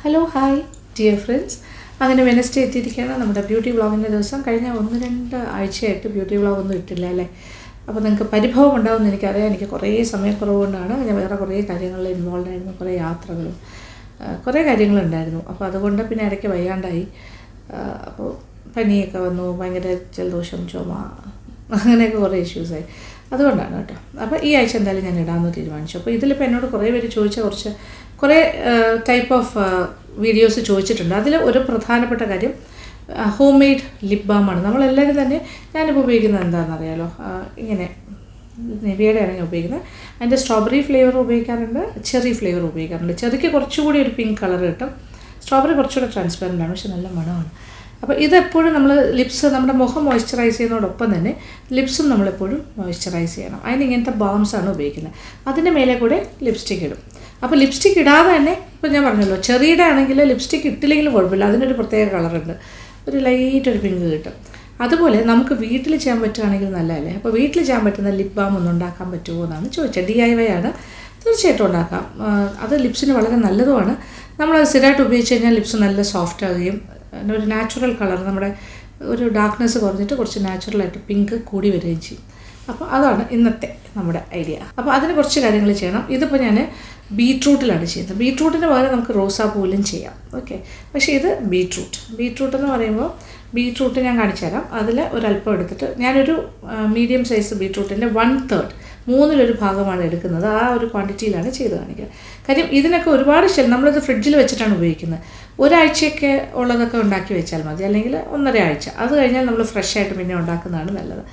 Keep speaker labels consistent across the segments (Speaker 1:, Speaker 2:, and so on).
Speaker 1: Hello hi dear friends. അങ്ങനെ Wednesday എത്തിയിരിക്കുകയാണ്. നമ്മുടെ ബ്യൂട്ടി വ്ളോഗിൻ്റെ ദിവസം. കഴിഞ്ഞ 1-2 ആഴ്ചയായിട്ട് ബ്യൂട്ടി വ്ളോഗൊന്നും ഇട്ടില്ല അല്ലേ. അപ്പോൾ നിങ്ങൾക്ക് പരിഭവം ഉണ്ടാകുമെന്ന് എനിക്കറിയാം. എനിക്ക് കുറേ സമയക്കുറവ് കൊണ്ടാണ്. ഞാൻ വേറെ കുറേ കാര്യങ്ങളിൽ ഇൻവോൾവ് ആയിരുന്നു. കുറേ യാത്രകളും കുറേ കാര്യങ്ങളുണ്ടായിരുന്നു. അപ്പോൾ അതുകൊണ്ട് പിന്നെ ഇടയ്ക്ക് വയ്യാണ്ടായി. അപ്പോൾ പനിയൊക്കെ വന്നു, ഭയങ്കര ജലദോഷം, ചുമ, അങ്ങനെയൊക്കെ കുറേ ഇഷ്യൂസായി. അതുകൊണ്ടാണ് കേട്ടോ. അപ്പോൾ ഈ ആഴ്ച എന്തായാലും ഞാൻ ഇടാമെന്ന് തീരുമാനിച്ചു. അപ്പോൾ ഇതിലിപ്പോൾ എന്നോട് കുറേ പേര് ചോദിച്ച കുറേ ടൈപ്പ് ഓഫ് വീഡിയോസ് ചോദിച്ചിട്ടുണ്ട്. അതിൽ ഒരു പ്രധാനപ്പെട്ട കാര്യം ഹോം മെയ്ഡ് ലിപ് ബാമാണ്. നമ്മളെല്ലാവരും തന്നെ ഞാനിപ്പോൾ ഉപയോഗിക്കുന്നത് എന്താണെന്നറിയാലോ, ഇങ്ങനെ നിവിയുടെ ആണ് ഞാൻ ഉപയോഗിക്കുന്നത്. അതിൻ്റെ സ്ട്രോബെറി ഫ്ലേവർ ഉപയോഗിക്കാറുണ്ട്, ചെറി ഫ്ലേവർ ഉപയോഗിക്കാറുണ്ട്. ചെറിക്ക് കുറച്ചുകൂടി ഒരു പിങ്ക് കളർ കിട്ടും, സ്ട്രോബെറി കുറച്ചുകൂടി ട്രാൻസ്പെറൻ്റ് ആണ്, പക്ഷെ നല്ല മണമാണ്. അപ്പോൾ ഇതെപ്പോഴും നമ്മൾ ലിപ്സ്, നമ്മുടെ മുഖം മോയ്സ്ചറൈസ് ചെയ്യുന്നതോടൊപ്പം തന്നെ ലിപ്സും നമ്മളെപ്പോഴും മോയ്സ്ചറൈസ് ചെയ്യണം. അതിന് ഇങ്ങനത്തെ ബാംസാണ് ഉപയോഗിക്കുന്നത്. അതിൻ്റെ മേലെ കൂടെ ലിപ്സ്റ്റിക് ഇടും. അപ്പോൾ ലിപ്സ്റ്റിക് ഇടാതെ തന്നെ, ഇപ്പോൾ ഞാൻ പറഞ്ഞല്ലോ, ചെറിയുടെ ആണെങ്കിൽ ലിപ്സ്റ്റിക് ഇട്ടില്ലെങ്കിലും കുഴപ്പമില്ല, അതിനൊരു പ്രത്യേക കളറുണ്ട്, ഒരു ലൈറ്റ് ഒരു പിങ്ക് കിട്ടും. അതുപോലെ നമുക്ക് വീട്ടിൽ ചെയ്യാൻ പറ്റുകയാണെങ്കിൽ നല്ലതല്ലേ. അപ്പോൾ വീട്ടിൽ ചെയ്യാൻ പറ്റുന്ന ലിപ് ബാം ഒന്ന് ഉണ്ടാക്കാൻ പറ്റുമോ എന്നാണ് ചോദിച്ചത്. DIY ആണ്, തീർച്ചയായിട്ടും ഉണ്ടാക്കാം. അത് ലിപ്സിന് വളരെ നല്ലതുമാണ്. നമ്മളത് സ്ഥിരമായിട്ട് ഉപയോഗിച്ച് കഴിഞ്ഞാൽ ലിപ്സ് നല്ല സോഫ്റ്റ് ആവുകയും ഒരു നാച്ചുറൽ കളർ, നമ്മുടെ ഒരു ഡാർക്ക്നെസ് കുറഞ്ഞിട്ട് കുറച്ച് നാച്ചുറലായിട്ട് പിങ്ക് കൂടി വരികയും ചെയ്യും. അപ്പോൾ അതാണ് ഇന്നത്തെ നമ്മുടെ ഐഡിയ. അപ്പോൾ അതിന് കുറച്ച് കാര്യങ്ങൾ ചെയ്യണം. ഇതിപ്പോൾ ഞാൻ ബീട്രൂട്ടിലാണ് ചെയ്യുന്നത്. ബീട്രൂട്ടിന് പകരം നമുക്ക് റോസാപ്പൂവിലും ചെയ്യാം, ഓക്കെ. പക്ഷേ ഇത് ബീട്രൂട്ട് എന്ന് പറയുമ്പോൾ ബീട്രൂട്ട് ഞാൻ കാണിച്ചു തരാം. അതിൽ ഒരല്പം എടുത്തിട്ട് ഞാനൊരു മീഡിയം സൈസ് ബീട്രൂട്ടിൻ്റെ 1/3, 1/3 ഭാഗമാണ് എടുക്കുന്നത്. ആ ഒരു ക്വാണ്ടിറ്റിയിലാണ് ചെയ്ത് കാണിക്കുക. കാര്യം ഇതിനൊക്കെ ഒരുപാട് നമ്മളിത് ഫ്രിഡ്ജിൽ വെച്ചിട്ടാണ് ഉപയോഗിക്കുന്നത്. ഒരാഴ്ചയൊക്കെ ഉള്ളതൊക്കെ ഉണ്ടാക്കി വെച്ചാൽ മതി, അല്ലെങ്കിൽ 1.5 ആഴ്ച. അത് കഴിഞ്ഞാൽ നമ്മൾ ഫ്രഷ് ആയിട്ട് പിന്നെ ഉണ്ടാക്കുന്നതാണ് നല്ലത്.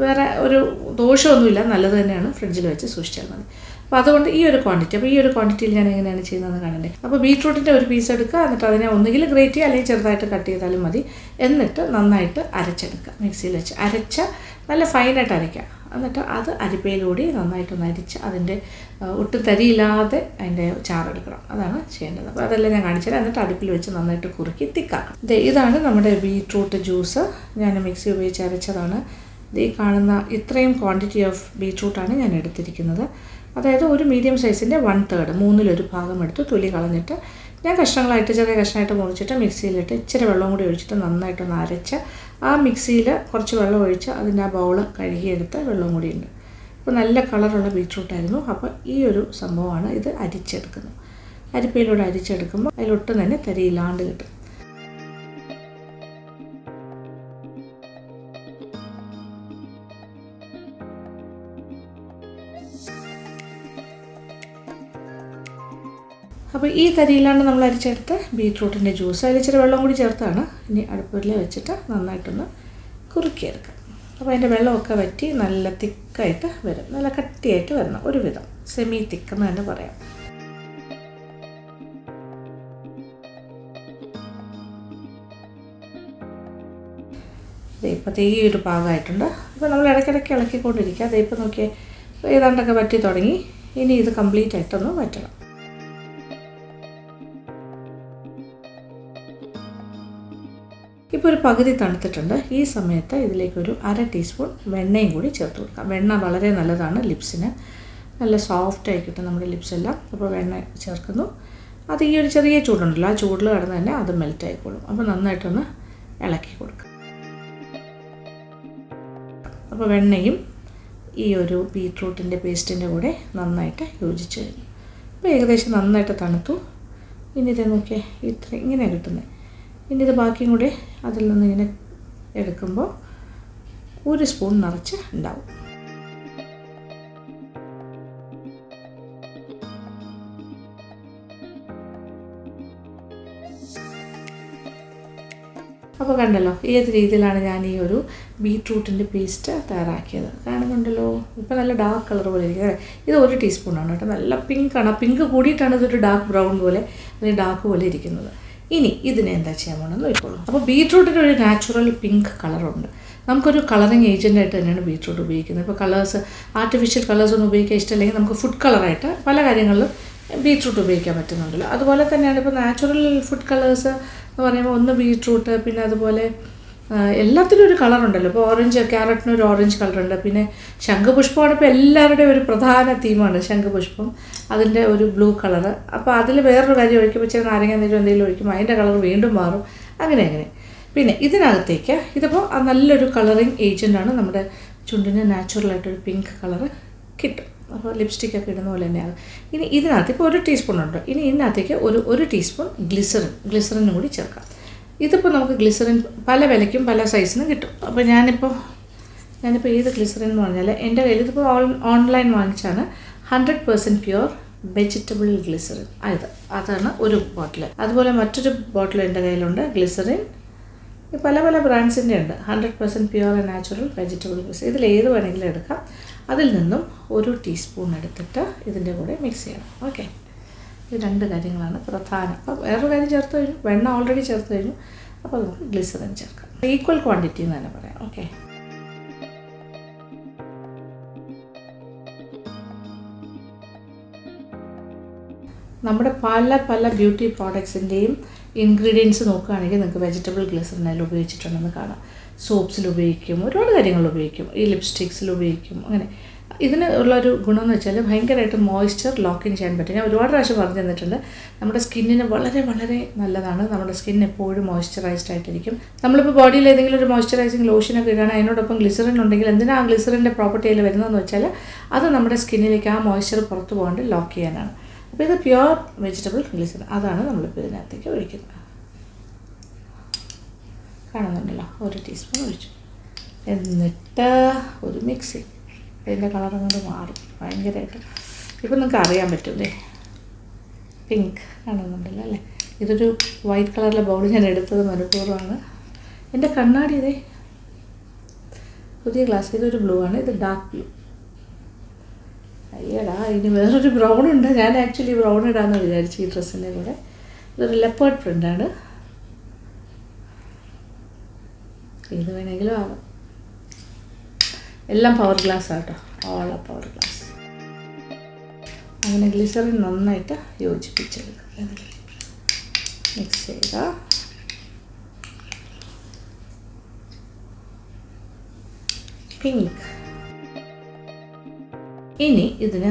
Speaker 1: വേറെ ഒരു ദോഷമൊന്നുമില്ല, നല്ലത് തന്നെയാണ്. ഫ്രിഡ്ജിൽ വെച്ച് സൂക്ഷിച്ചാൽ മതി. അപ്പോൾ അതുകൊണ്ട് ഈ ഒരു ക്വാണ്ടിറ്റി, അപ്പോൾ ഈ ഒരു ക്വാണ്ടിറ്റിയിൽ ഞാൻ എങ്ങനെയാണ് ചെയ്യുന്നതെന്ന് കാണണ്ടേ. അപ്പോൾ ബീട്രൂട്ടിൻ്റെ ഒരു പീസ് എടുക്കുക, എന്നിട്ട് അതിനെ ഒന്നുകിൽ ഗ്രേറ്റ് ചെയ്യുക അല്ലെങ്കിൽ ചെറുതായിട്ട് കട്ട് ചെയ്താലും മതി. എന്നിട്ട് നന്നായിട്ട് അരച്ചെടുക്കുക. മിക്സിയിൽ വെച്ച് അരച്ച നല്ല ഫൈനായിട്ട് അരയ്ക്കുക. എന്നിട്ട് അത് അരിപ്പയിലൂടെ നന്നായിട്ടൊന്ന് അരിച്ച് അതിൻ്റെ ഒട്ടും തരിയില്ലാതെ അതിൻ്റെ ചാറെടുക്കണം. അതാണ് ചെയ്യേണ്ടത്. അപ്പോൾ അതെല്ലാം ഞാൻ കാണിച്ചുതരാം. എന്നിട്ട് അടുപ്പിൽ വെച്ച് നന്നായിട്ട് കുറുക്കി തിക്കാക്കാം. ഇതാണ് നമ്മുടെ ബീട്രൂട്ട് ജ്യൂസ്. ഞാൻ മിക്സി ഉപയോഗിച്ച് അരച്ചതാണ്. ഈ കാണുന്ന ഇത്രയും ക്വാണ്ടിറ്റി ഓഫ് ബീട്രൂട്ടാണ് ഞാൻ എടുത്തിരിക്കുന്നത്. അതായത് ഒരു മീഡിയം സൈസിൻ്റെ 1/3, 1/3 ഭാഗം എടുത്ത് തൊലി കളഞ്ഞിട്ട് ഞാൻ കഷ്ണങ്ങളായിട്ട്, ചെറിയ കഷ്ണമായിട്ട് മുറിച്ചിട്ട് മിക്സിയിലിട്ട് ഇച്ചിരി വെള്ളം കൂടി ഒഴിച്ചിട്ട് നന്നായിട്ടൊന്ന് അരച്ച്, ആ മിക്സിയിൽ കുറച്ച് വെള്ളം ഒഴിച്ച് അതിൻ്റെ ആ ബൗള് കഴുകിയെടുത്ത് വെള്ളം കൂടിയുണ്ട്. അപ്പോൾ നല്ല കളറുള്ള ബീട്രൂട്ടായിരുന്നു. അപ്പോൾ ഈ ഒരു സംഭവമാണ് ഇത് അരിച്ചെടുക്കുന്നത്. അരിപ്പയിലൂടെ അരിച്ചെടുക്കുമ്പോൾ അതിലൊട്ടും തന്നെ തരിയില്ലാണ്ട് കിട്ടും. അപ്പോൾ ഈ തരിയിലാണ് നമ്മൾ അരിച്ചെടുത്ത് ബീട്രൂട്ടിൻ്റെ ജ്യൂസ്. അതിൽ ഇച്ചിരി വെള്ളം കൂടി ചേർത്താണ്. ഇനി അടുപ്പിൽ വെച്ചിട്ട് നന്നായിട്ടൊന്ന് കുറുക്കിയെടുക്കാം. അപ്പോൾ അതിൻ്റെ വെള്ളമൊക്കെ വറ്റി നല്ല തിക്കായിട്ട് വരും, നല്ല കട്ടിയായിട്ട് വരണം, ഒരുവിധം സെമി തിക്കെന്ന് തന്നെ പറയാം. ഇപ്പോഴത്തെ ഈ ഒരു പാകമായിട്ടുണ്ട്. അപ്പോൾ നമ്മൾ ഇടയ്ക്കിടയ്ക്ക് ഇളക്കിക്കൊണ്ടിരിക്കുക. അതിപ്പോൾ നോക്കിയേ, ഏതാണ്ടൊക്കെ വറ്റി തുടങ്ങി. ഇനി ഇത് കംപ്ലീറ്റ് ആയിട്ടൊന്ന് വറ്റണം. ഇപ്പോൾ ഒരു പകുതി തണുത്തിട്ടുണ്ട്. ഈ സമയത്ത് ഇതിലേക്കൊരു 1/2 ടീസ്പൂൺ വെണ്ണയും കൂടി ചേർത്ത് കൊടുക്കാം. വെണ്ണ വളരെ നല്ലതാണ് ലിപ്സിന്, നല്ല സോഫ്റ്റായി കിട്ടും നമ്മുടെ ലിപ്സ് എല്ലാം. അപ്പോൾ വെണ്ണ ചേർക്കുന്നു. അത് ഈ ഒരു ചെറിയ ചൂടുണ്ടല്ലോ, ആ ചൂടിൽ കിടന്ന് തന്നെ അത് മെൽറ്റ് ആയിക്കോളും. അപ്പോൾ നന്നായിട്ടൊന്ന് ഇളക്കി കൊടുക്കുക. അപ്പോൾ വെണ്ണയും ഈ ഒരു ബീട്രൂട്ടിൻ്റെ പേസ്റ്റിൻ്റെ കൂടെ നന്നായിട്ട് യോജിച്ച് കഴിഞ്ഞു. അപ്പോൾ ഏകദേശം നന്നായിട്ട് തണുത്തു. ഇനി ഇത് നോക്കിയേ, ഇങ്ങനെ കിട്ടുന്നത്. ഇനി ഇത് ബാക്കിയും കൂടെ അതിൽ നിന്ന് ഇങ്ങനെ എടുക്കുമ്പോൾ 1 സ്പൂൺ നിറച്ച് ഉണ്ടാവും. അപ്പോൾ കണ്ടല്ലോ ഏത് രീതിയിലാണ് ഞാൻ ഈ ഒരു ബീട്രൂട്ടിൻ്റെ പേസ്റ്റ് തയ്യാറാക്കിയത്. കാണുന്നുണ്ടല്ലോ, ഇപ്പോൾ നല്ല ഡാർക്ക് കളർ പോലെ ഇരിക്കുന്നത്. ഇത് 1 ടീസ്പൂണാണ് കേട്ടോ. നല്ല പിങ്കാണ്. ആ പിങ്ക് കൂടിയിട്ടാണ് ഇതൊരു ഡാർക്ക് ബ്രൗൺ പോലെ അല്ലെങ്കിൽ ഡാർക്ക് പോലെ ഇരിക്കുന്നത്. ഇനി ഇതിനെ എന്താ ചെയ്യാൻ പോകണമെന്ന് നോക്കിക്കോളൂ. അപ്പോൾ ബീട്രൂട്ടിന് ഒരു നാച്ചുറൽ പിങ്ക് കളറുണ്ട്. നമുക്കൊരു കളറിങ് ഏജൻ്റായിട്ട് തന്നെയാണ് ബീട്രൂട്ട് ഉപയോഗിക്കുന്നത്. ഇപ്പോൾ കളേഴ്സ്, ആർട്ടിഫിഷ്യൽ കളേഴ്സ് ഒന്നും ഉപയോഗിക്കാൻ ഇഷ്ടമല്ലെങ്കിൽ നമുക്ക് ഫുഡ് കളറായിട്ട് പല കാര്യങ്ങളിലും ബീട്രൂട്ട് ഉപയോഗിക്കാൻ പറ്റുന്നുണ്ടല്ലോ. അതുപോലെ തന്നെയാണ് ഇപ്പോൾ നാച്ചുറൽ ഫുഡ് കളേഴ്സ് എന്ന് പറയുമ്പോൾ ഒന്ന് ബീട്രൂട്ട്, പിന്നെ അതുപോലെ എല്ലാത്തിനും ഒരു കളറുണ്ടല്ലോ. ഇപ്പോൾ ഓറഞ്ച്, ക്യാരറ്റിന് ഒരു ഓറഞ്ച് കളറുണ്ട്. പിന്നെ ശംഖുപുഷ്പമാണ് ഇപ്പോൾ എല്ലാവരുടെയും ഒരു പ്രധാന തീമാണ് ശംഖുപുഷ്പം. അതിൻ്റെ ഒരു ബ്ലൂ കളറ്. അപ്പോൾ അതിൽ വേറൊരു കാര്യം ഒഴിക്കുമ്പോൾ ചില നാരങ്ങ നീരും എന്തെങ്കിലും ഒഴിക്കുമ്പോൾ അതിൻ്റെ കളർ വീണ്ടും മാറും. അങ്ങനെ. പിന്നെ ഇതിനകത്തേക്ക് ഇതിപ്പോൾ നല്ലൊരു കളറിങ് ഏജൻ്റാണ്. നമ്മുടെ ചുണ്ടിന് നാച്ചുറലായിട്ടൊരു പിങ്ക് കളറ് കിട്ടും. അപ്പോൾ ലിപ്സ്റ്റിക്കൊക്കെ ഇടുന്ന പോലെ തന്നെയാണ്. ഇനി ഇതിനകത്ത് ഇപ്പോൾ 1 ടീസ്പൂണുണ്ട്. ഇനി ഇതിനകത്തേക്ക് ഒരു ടീസ്പൂൺ ഗ്ലിസറിനും കൂടി ചേർക്കാം. ഇതിപ്പോൾ നമുക്ക് ഗ്ലിസറിൻ പല വിലയ്ക്കും പല സൈസിനും കിട്ടും. അപ്പോൾ ഞാനിപ്പോൾ ഏത് ഗ്ലിസറിൻ എന്ന് പറഞ്ഞാൽ എൻ്റെ കയ്യിൽ ഇതിപ്പോൾ ഓൺലൈൻ വാങ്ങിച്ചാണ് 100% പ്യുവർ വെജിറ്റബിൾ ഗ്ലിസറിൻ. അതാണ് ഒരു ബോട്ടിൽ. അതുപോലെ മറ്റൊരു ബോട്ടിൽ എൻ്റെ കയ്യിലുണ്ട് ഗ്ലിസറിൻ. പല ബ്രാൻഡ്സിൻ്റെ ഉണ്ട്. 100% pure and natural vegetable glycerin. ഇതിലേത് വേണമെങ്കിലും എടുക്കാം. അതിൽ നിന്നും 1 ടീസ്പൂൺ എടുത്തിട്ട് ഇതിൻ്റെ കൂടെ മിക്സ് ചെയ്യണം. ഓക്കെ, ഈ 2 കാര്യങ്ങളാണ് പ്രധാനം. അപ്പോൾ വേറൊരു കാര്യം ചേർത്ത് കഴിഞ്ഞു, വെണ്ണ ഓൾറെഡി ചേർത്ത് കഴിഞ്ഞു. അപ്പോൾ നമുക്ക് ഗ്ലിസറിൻ ചേർക്കാം. ഈക്വൽ ക്വാണ്ടിറ്റി എന്ന് തന്നെ പറയാം. ഓക്കെ, നമ്മുടെ പല ബ്യൂട്ടി പ്രോഡക്ട്സിൻ്റെയും ഇൻഗ്രീഡിയൻസ് നോക്കുകയാണെങ്കിൽ നിങ്ങൾക്ക് വെജിറ്റബിൾ ഗ്ലിസറിൻ അതിൽ ഉപയോഗിച്ചിട്ടുണ്ടെന്ന് കാണാം. സോപ്സിൽ ഉപയോഗിക്കും, ഒരുപാട് കാര്യങ്ങൾ ഉപയോഗിക്കും, ഈ ലിപ്സ്റ്റിക്സിൽ ഉപയോഗിക്കും. അങ്ങനെ ഇതിന് ഉള്ളൊരു ഗുണമെന്ന് വെച്ചാൽ ഭയങ്കരമായിട്ട് മോയ്സ്ചർ ലോക്ക് ഇൻ ചെയ്യാൻ പറ്റും. ഞാൻ ഒരുപാട് പ്രാവശ്യം പറഞ്ഞു തന്നിട്ടുണ്ട്. നമ്മുടെ സ്കിന്നിന് വളരെ നല്ലതാണ്. നമ്മുടെ സ്കിൻ എപ്പോഴും മോയ്സ്ചറൈസ്ഡ് ആയിട്ടിരിക്കും. നമ്മളിപ്പോൾ ബോഡിയിൽ ഏതെങ്കിലും ഒരു മോയ്സ്ചറൈസിങ് ലോഷനൊക്കെ ഇടുകയാണ്, അതിനോടൊപ്പം ഗ്ലിസറിൻ ഉണ്ടെങ്കിൽ എന്തിനാണ് ആ ഗ്ലിസറിൻ്റെ പ്രോപ്പർട്ടി അതിൽ വരുന്നതെന്ന് വെച്ചാൽ അത് നമ്മുടെ സ്കിന്നിലേക്ക് ആ മോയ്സ്ചർ പുറത്ത് പോകാണ്ട് ലോക്ക് ചെയ്യാനാണ്. അപ്പോൾ ഇത് പ്യുവർ വെജിറ്റബിൾ ഗ്ലിസറിൻ, അതാണ് നമ്മളിപ്പോൾ ഇതിനകത്തേക്ക് ഒഴിക്കുന്നത്. കാണുന്നുണ്ടല്ലോ, 1 ടീസ്പൂൺ ഒഴിച്ചു. എന്നിട്ട് ഒരു മിക്സിങ്. അതിൻ്റെ കളർ അങ്ങോട്ട് മാറും ഭയങ്കരമായിട്ട്. ഇപ്പം നിങ്ങൾക്ക് അറിയാൻ പറ്റുമല്ലേ, പിങ്ക് കാണുന്നുണ്ടല്ലോ അല്ലേ. ഇതൊരു വൈറ്റ് കളറിലെ ബൗൾ ഞാൻ എടുത്തത് മനഃപൂർവ്വമാണ്. എൻ്റെ കണ്ണാടി ഇതേ പുതിയ ഗ്ലാസ്. ഇതൊരു ബ്ലൂ ആണ്, ഇത് ഡാർക്ക് ബ്ലൂ. അയ്യടാ, ഇനി വേറൊരു ബ്രൗൺ ഉണ്ട്. ഞാൻ ആക്ച്വലി ബ്രൗൺ ഇടാമെന്ന് വിചാരിച്ചു ഈ ഡ്രസ്സിൻ്റെ കൂടെ. ഇതൊരു ലെപ്പേർഡ് പ്രിൻ്റാണ്. ഇത് വേണമെങ്കിലും ആവാം. എല്ലാം പവർ ഗ്ലാസ് ആട്ടോ, ഓൾ പവർ ഗ്ലാസ്. അങ്ങനെ ഗ്ലിസറിൻ നന്നായിട്ട് യോജിപ്പിച്ചെടുക്കുക. മിക്സ് ചെയ്യുക. പിങ്ക്. ഇനി ഇതിനെ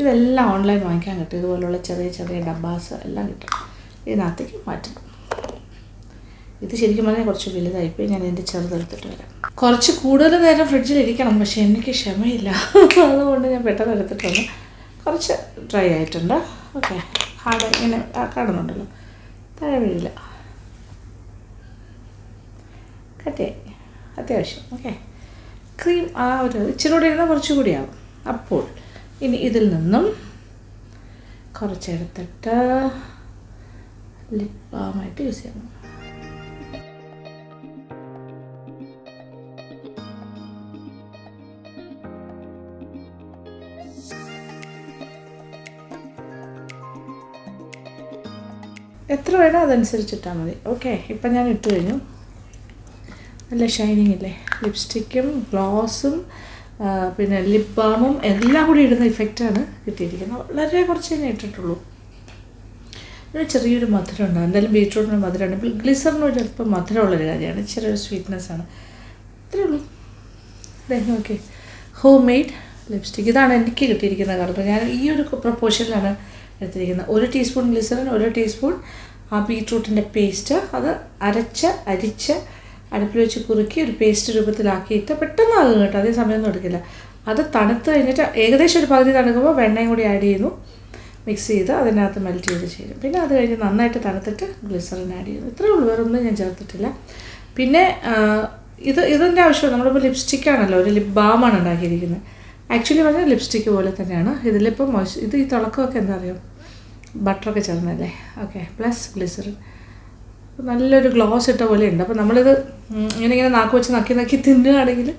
Speaker 1: ഇതെല്ലാം ഓൺലൈൻ വാങ്ങിക്കാൻ കിട്ടും. ഇതുപോലുള്ള ചെറിയ ഡബ്ബാസ് എല്ലാം കിട്ടും. ഇതിനകത്തേക്ക് മാറ്റണം. ഇത് ശരിക്കും പറഞ്ഞാൽ കുറച്ച് വലുതായിപ്പോയി. ഞാൻ എൻ്റെ ചെറുതെടുത്തിട്ട് വരാം. കുറച്ച് കൂടുതൽ നേരം ഫ്രിഡ്ജിലിരിക്കണം, പക്ഷേ എനിക്ക് ക്ഷമയില്ല. അതുകൊണ്ട് ഞാൻ പെട്ടെന്ന് എടുത്തിട്ട് വന്നു. കുറച്ച് ഡ്രൈ ആയിട്ടുണ്ട്. ഓക്കെ, ഹാർഡ് ഇങ്ങനെ കാണുന്നുണ്ടല്ലോ, താഴെ വീഴില്ല. കട്ടിയായി അത്യാവശ്യം. ഓക്കെ, ക്രീം ആ ഒരു ഇച്ചിരി കൂടി ഇരുന്നാൽ കുറച്ചുകൂടി ആവും. അപ്പോൾ ഇനി ഇതിൽ നിന്നും കുറച്ചെടുത്തിട്ട് ലിപ് ബാമായിട്ട് യൂസ് ചെയ്യണം. എത്ര വേണോ അതനുസരിച്ചിട്ടാൽ മതി. ഓക്കെ, ഇപ്പം ഞാൻ ഇട്ട് കഴിഞ്ഞു. നല്ല ഷൈനിങ് ഇല്ലേ. ലിപ്സ്റ്റിക്കും ഗ്ലോസും പിന്നെ ലിപ് ബാമും എല്ലാം കൂടി ഇടുന്ന ഇഫക്റ്റാണ് കിട്ടിയിരിക്കുന്നത്. വളരെ കുറച്ച് ഞാൻ ഇട്ടിട്ടുള്ളൂ. ഒരു ചെറിയൊരു മധുരം ഉണ്ടാകും. എന്തായാലും ബീട്രൂട്ടിന് മധുരമുണ്ട്. ഗ്ലിസറിന് ഒരു അല്പം മധുരമുള്ളൊരു കാര്യമാണ്, ചെറിയൊരു സ്വീറ്റ്നെസ്സാണ്. ഇത്രയേ ഉള്ളൂ. Okay, home made lipstick. ഇതാണ് എനിക്ക് കിട്ടിയിരിക്കുന്ന കളർ. ഞാൻ ഈ ഒരു പ്രപ്പോർഷനിലാണ് എടുത്തിരിക്കുന്നത്. 1 ടീസ്പൂൺ ഗ്ലിസറിൻ, 1 ടീസ്പൂൺ ആ ബീട്രൂട്ടിൻ്റെ പേസ്റ്റ്. അത് അരിച്ച് അടുപ്പിൽ വെച്ച് കുറുക്കി ഒരു പേസ്റ്റ് രൂപത്തിലാക്കിയിട്ട് പെട്ടെന്നാകും കേട്ടോ, അതേ സമയമൊന്നും എടുക്കില്ല. അത് തണുത്ത് കഴിഞ്ഞിട്ട് ഏകദേശം ഒരു പകുതി തണുക്കുമ്പോൾ വെണ്ണയും കൂടി ആഡ് ചെയ്യുന്നു. മിക്സ് ചെയ്ത് അതിനകത്ത് മെൽറ്റ് ചെയ്ത് ചേരും. പിന്നെ അത് കഴിഞ്ഞ് നന്നായിട്ട് തണുത്തിട്ട് ഗ്ലിസറിൻ ആഡ് ചെയ്യുന്നു. ഇത്രയേ ഉള്ളൂ, വേറെ ഒന്നും ഞാൻ ചേർത്തിട്ടില്ല. പിന്നെ ഇതിൻ്റെ ആവശ്യം നമ്മളിപ്പോൾ ലിപ്സ്റ്റിക്കാണല്ലോ, ഒരു ലിപ് ബാമാണ് ഉണ്ടാക്കിയിരിക്കുന്നത്. ആക്ച്വലി പറഞ്ഞാൽ ലിപ്സ്റ്റിക്ക് പോലെ തന്നെയാണ്. ഇതിലിപ്പോൾ ഇത് ഈ തിളക്കമൊക്കെ എന്താ അറിയാം, ബട്ടറൊക്കെ ചേർന്നല്ലേ. Okay, plus glycerin. നല്ലൊരു ഗ്ലോസ് ഇട്ട പോലെ ഉണ്ട്. അപ്പോൾ നമ്മളിത് ഇങ്ങനെ നാക്ക് വെച്ച് നക്കി തിന്നുകയാണെങ്കിൽ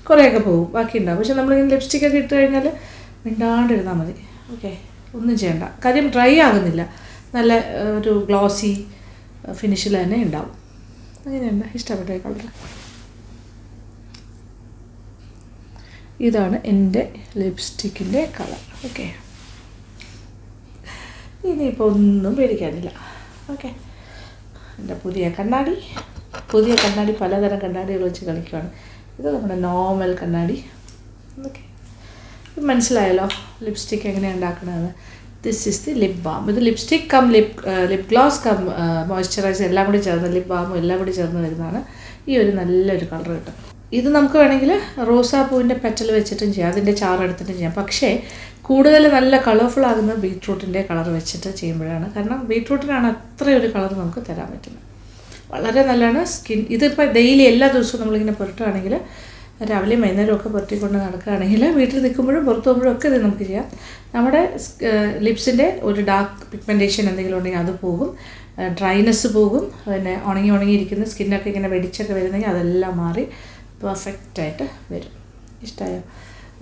Speaker 1: കുറേയൊക്കെ പോകും, ബാക്കി ഉണ്ടാവും. പക്ഷെ നമ്മളിങ്ങനെ ലിപ്സ്റ്റിക്കൊക്കെ ഇട്ട് കഴിഞ്ഞാൽ മിണ്ടാണ്ടിരുന്നാൽ മതി. ഓക്കെ, ഒന്നും ചെയ്യണ്ട. കാര്യം ഡ്രൈ ആകുന്നില്ല, നല്ല ഒരു ഗ്ലോസി ഫിനിഷിൽ തന്നെ ഉണ്ടാവും. അങ്ങനെയുണ്ട്. ഇഷ്ടപ്പെട്ട കളർ. ഇതാണ് എൻ്റെ ലിപ്സ്റ്റിക്കിൻ്റെ കളർ. ഓക്കെ, ഇനിയിപ്പോൾ ഒന്നും പേടിക്കാനില്ല. ഓക്കെ, എൻ്റെ പുതിയ കണ്ണാടി പലതരം കണ്ണാടികൾ വെച്ച് കളിക്കുകയാണ്. ഇത് നമ്മുടെ നോർമൽ കണ്ണാടി. ഓക്കെ, മനസ്സിലായല്ലോ ലിപ്സ്റ്റിക്ക് എങ്ങനെയാണ് ഉണ്ടാക്കണമെന്ന്. This is the lip balm. ഇത് lipstick cum lip gloss cum moisturizer എല്ലാം കൂടി ചേർന്ന്, ലിപ് ബാമും എല്ലാം കൂടി ചേർന്ന് വരുന്നതാണ്. ഈ ഒരു നല്ലൊരു കളർ കിട്ടും. ഇത് നമുക്ക് വേണമെങ്കിൽ റോസാപ്പൂവിൻ്റെ പെറ്റൽ വെച്ചിട്ടും ചെയ്യാം, അതിൻ്റെ ചാറെടുത്തിട്ടും ചെയ്യാം. പക്ഷേ കൂടുതൽ നല്ല കളർഫുൾ ആകുന്നത് ബീട്രൂട്ടിൻ്റെ കളർ വെച്ചിട്ട് ചെയ്യുമ്പോഴാണ്. കാരണം ബീട്രൂട്ടിനാണ് അത്രയൊരു കളർ നമുക്ക് തരാൻ പറ്റുന്നത്. വളരെ നല്ലതാണ് സ്കിൻ. ഇതിപ്പോൾ ഡെയിലി എല്ലാ ദിവസവും നമ്മളിങ്ങനെ പുരട്ടുകയാണെങ്കിൽ, രാവിലെയും വൈകുന്നേരവും ഒക്കെ പുരട്ടിക്കൊണ്ട് നടക്കുകയാണെങ്കിൽ, വീട്ടിൽ നിൽക്കുമ്പോഴും പുറത്ത് പോകുമ്പോഴും ഒക്കെ ഇത് നമുക്ക് ചെയ്യാം. നമ്മുടെ ലിപ്സിൻ്റെ ഒരു ഡാർക്ക് പിഗ്മെൻറ്റേഷൻ എന്തെങ്കിലും ഉണ്ടെങ്കിൽ അത് പോകും, ഡ്രൈനെസ് പോകും, പിന്നെ ഉണങ്ങിയിരിക്കുന്ന സ്കിന്നൊക്കെ ഇങ്ങനെ വെടിച്ചൊക്കെ വരുന്നെങ്കിൽ അതെല്ലാം മാറി പെർഫെക്റ്റായിട്ട് വരും. ഇഷ്ടമായോ?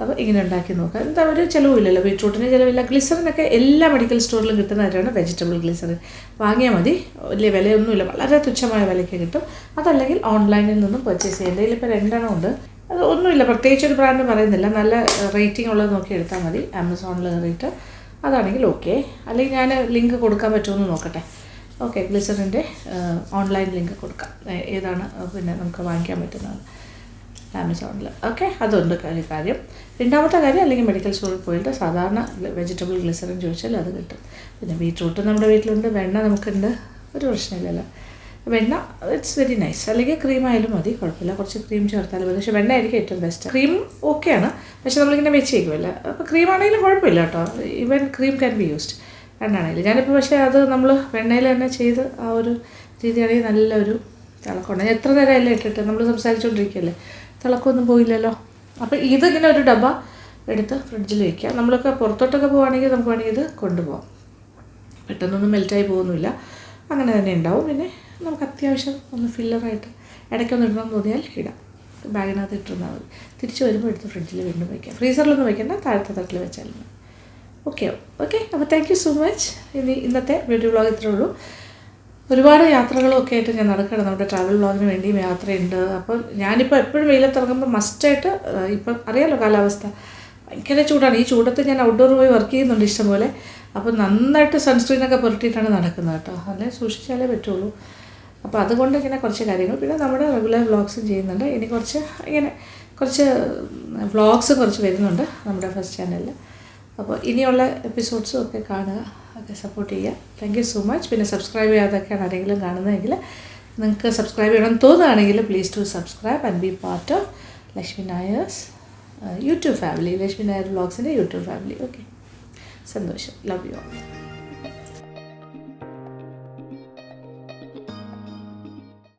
Speaker 1: അപ്പോൾ ഇങ്ങനെ ഉണ്ടാക്കി നോക്കാം. എന്താ ഒരു ചിലവില്ലല്ലോ, ബീട്രൂട്ടിന് ചിലവില്ല. ഗ്ലിസറിനൊക്കെ എല്ലാ മെഡിക്കൽ സ്റ്റോറിലും കിട്ടുന്ന കാര്യമാണ് വെജിറ്റബിൾ ഗ്ലിസറിൻ. വാങ്ങിയാൽ മതി, വലിയ വിലയൊന്നുമില്ല, വളരെ തുച്ഛമായ വിലയ്ക്ക് കിട്ടും. അതല്ലെങ്കിൽ ഓൺലൈനിൽ നിന്നും പർച്ചേസ് ചെയ്യാം. എൻ്റെ കയ്യിൽ ഇപ്പോൾ 2 എണ്ണം ഉണ്ട്. അത് ഒന്നുമില്ല, പ്രത്യേകിച്ച് ഒരു ബ്രാൻഡ് പറയുന്നില്ല, നല്ല റേറ്റിംഗ് ഉള്ളത് നോക്കി എടുത്താൽ മതി. ആമസോണിൽ കയറിയിട്ട് അതാണെങ്കിൽ ഓക്കെ. അല്ലെങ്കിൽ ഞാൻ ലിങ്ക് കൊടുക്കാൻ പറ്റുമെന്ന് നോക്കട്ടെ. ഓക്കെ, ഗ്ലിസറിൻ്റെ ഓൺലൈൻ ലിങ്ക് കൊടുക്കാം, ഏതാണ് പിന്നെ നമുക്ക് വാങ്ങിക്കാൻ പറ്റുന്നത് ആമസോണിൽ. ഓക്കെ, അതൊന്ന് കാര്യം. രണ്ടാമത്തെ കാര്യം, അല്ലെങ്കിൽ മെഡിക്കൽ സ്റ്റോറിൽ പോയിട്ട് സാധാരണ വെജിറ്റബിൾ ഗ്ലിസറിൻ ചോദിച്ചാൽ അത് കിട്ടും. പിന്നെ ബീട്രൂട്ട് നമ്മുടെ വീട്ടിലുണ്ട്, വെണ്ണ നമുക്കുണ്ട്, ഒരു പ്രശ്നമില്ലല്ലോ. വെണ്ണ ഇറ്റ്സ് വെരി നൈസ്. അല്ലെങ്കിൽ ക്രീം ആയാലും മതി, കുഴപ്പമില്ല, കുറച്ച് ക്രീം ചേർത്താലും മതി. പക്ഷേ വെണ്ണ ആയിരിക്കും ഏറ്റവും ബെസ്റ്റ്. ക്രീം ഓക്കെയാണ്, പക്ഷേ നമ്മളിങ്ങനെ വെച്ചേക്കുമല്ല. അപ്പോൾ ക്രീം ആണെങ്കിലും കുഴപ്പമില്ല കേട്ടോ. Even cream can be used, വെണ്ണാണെങ്കിലും. ഞാനിപ്പോൾ പക്ഷേ അത് നമ്മൾ വെണ്ണയിൽ തന്നെ ചെയ്ത് ആ ഒരു രീതിയാണെങ്കിൽ നല്ലൊരു തിളക്കമുണ്ട്. ഞാൻ എത്ര നേരമല്ലേ ഇട്ടിട്ട് നമ്മൾ സംസാരിച്ചുകൊണ്ടിരിക്കുകയല്ലേ, തിളക്കമൊന്നും പോയില്ലല്ലോ. അപ്പോൾ ഇതിങ്ങനെ ഒരു ഡബ്ബ എടുത്ത് ഫ്രിഡ്ജിൽ വയ്ക്കുക. നമ്മളൊക്കെ പുറത്തോട്ടൊക്കെ പോവുകയാണെങ്കിൽ നമുക്ക് വേണമെങ്കിൽ ഇത് കൊണ്ടുപോകാം. പെട്ടെന്നൊന്നും മെൽറ്റായി പോകുന്നില്ല, അങ്ങനെ തന്നെ ഉണ്ടാവും. പിന്നെ നമുക്ക് അത്യാവശ്യം ഒന്ന് ഫില്ലറായിട്ട് ഇടയ്ക്കൊന്ന് ഇടണമെന്ന് തോന്നിയാൽ ഇടാം, ബാഗിനകത്ത് ഇട്ടിരുന്നാൽ മതി. തിരിച്ച് വരുമ്പോൾ എടുത്ത് ഫ്രിഡ്ജിൽ വീണ്ടും വയ്ക്കാം. ഫ്രീസറിലൊന്നും വയ്ക്കേണ്ട, താഴത്തെ തട്ടിൽ വെച്ചാലും മതി. ഓക്കെ. അപ്പോൾ താങ്ക് യു സോ മച്ച്. ഇന്നത്തെ ബ്യൂട്ടി വ്ളോഗ് ഇത്രേ ഉള്ളൂ. ഒരുപാട് യാത്രകളൊക്കെ ആയിട്ട് ഞാൻ നടക്കുകയാണ്. നമ്മുടെ ട്രാവൽ വ്ളോഗിന് വേണ്ടിയും യാത്രയുണ്ട്. അപ്പോൾ ഞാനിപ്പോൾ എപ്പോഴും വെയിലത്തിറങ്ങുമ്പോൾ മസ്റ്റായിട്ട്, ഇപ്പം അറിയാമല്ലോ കാലാവസ്ഥ ഭയങ്കര ചൂടാണ്. ഈ ചൂടത്ത് ഞാൻ ഔട്ട്ഡോർ പോയി വർക്ക് ചെയ്യുന്നുണ്ട് ഇഷ്ടംപോലെ. അപ്പോൾ നന്നായിട്ട് സൺസ്ക്രീനൊക്കെ പുരട്ടിയിട്ടാണ് നടക്കുന്നത് കേട്ടോ, അല്ലേ സൂക്ഷിച്ചാലേ പറ്റുള്ളൂ. അപ്പോൾ അതുകൊണ്ട് ഇങ്ങനെ കുറച്ച് കാര്യങ്ങൾ. പിന്നെ നമ്മുടെ റെഗുലർ വ്ളോഗ്സും ചെയ്യുന്നുണ്ട്. ഇനി കുറച്ച് വ്ളോഗ്സ് വരുന്നുണ്ട് നമ്മുടെ ഫസ്റ്റ് ചാനലിൽ. അപ്പോൾ ഇനിയുള്ള എപ്പിസോഡ്സും ഒക്കെ കാണുക, ഒക്കെ സപ്പോർട്ട് ചെയ്യുക. Thank you so much. പിന്നെ സബ്സ്ക്രൈബ് ചെയ്യാതൊക്കെയാണ് ആരെങ്കിലും കാണുന്നതെങ്കിൽ, നിങ്ങൾക്ക് സബ്സ്ക്രൈബ് ചെയ്യണമെന്ന് തോന്നുകയാണെങ്കിൽ please to subscribe and be part of Lakshmi Nair's YouTube family, Lakshmi Nair വ്ളോഗ്സിൻ്റെ യൂട്യൂബ് ഫാമിലി. ഓക്കെ, സന്തോഷം. Love you all.